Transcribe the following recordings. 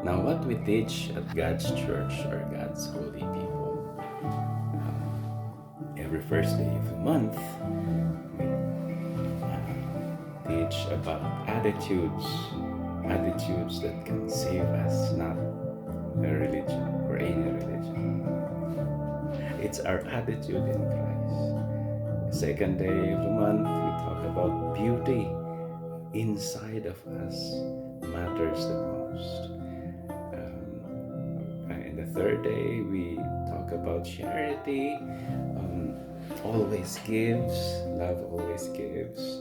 Now, what we teach at God's church or God's holy people, every first day of the month, we teach about attitudes that can save us, not a religion or any religion. It's our attitude in Christ. The second day of the month, we talk about beauty. Inside of us matters the most. And the third day, we talk about charity. Always gives, love always gives.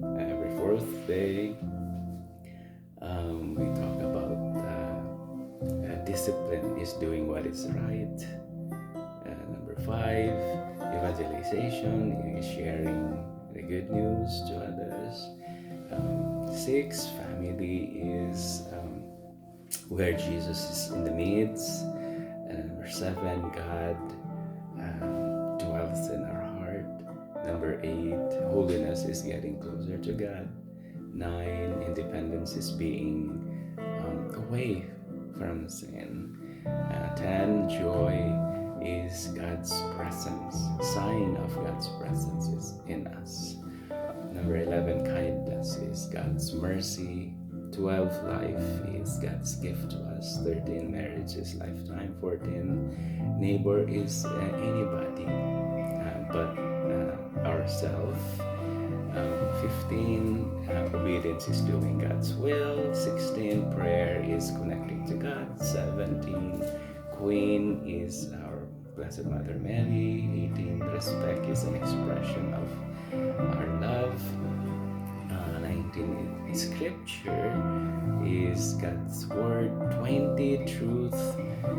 Every fourth day, we talk about discipline is doing what is right. Number 5, evangelization is sharing the good news to others. 6, family is where Jesus is in the midst. Number 7, God dwells in our heart. Number 8, holiness is getting closer to God. 9, independence is being away from sin. 10, joy is God's presence. Sign of God's presence is in us. Number 11, kindness is God's mercy. 12, life is God's gift to us. 13, marriage is lifetime. 14, neighbor is anybody but ourself. 15, obedience is doing God's will. 16, prayer is connecting to God. 17, Queen is our Blessed Mother Mary. 18, respect is an expression of our love. 19, scripture is God's word. 20, truth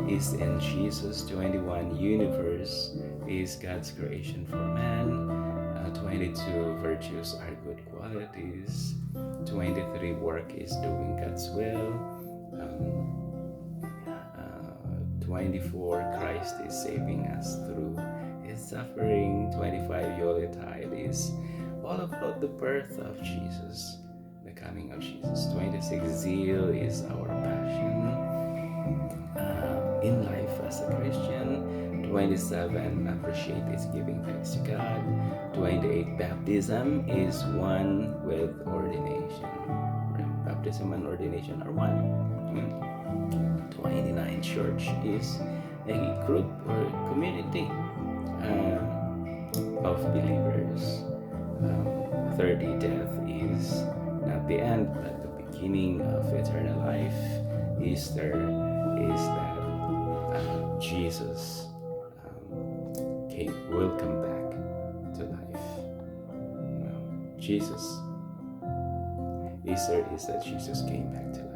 is in Jesus. 21, universe is God's creation for man. 22, virtues are good qualities. 23, work is doing God's will. 24, Christ is saving us through his suffering. 25, Yuletide is all about the birth of Jesus, the coming of Jesus. 26, zeal is our passion in life as a Christian. 27, appreciate is giving thanks to God. 28, baptism is one with ordination. Baptism and ordination are one. 29, church is a group or community of believers. 30, death is not the end but the beginning of eternal life. Easter is that Jesus will come back to life. Easter is that Jesus came back to life.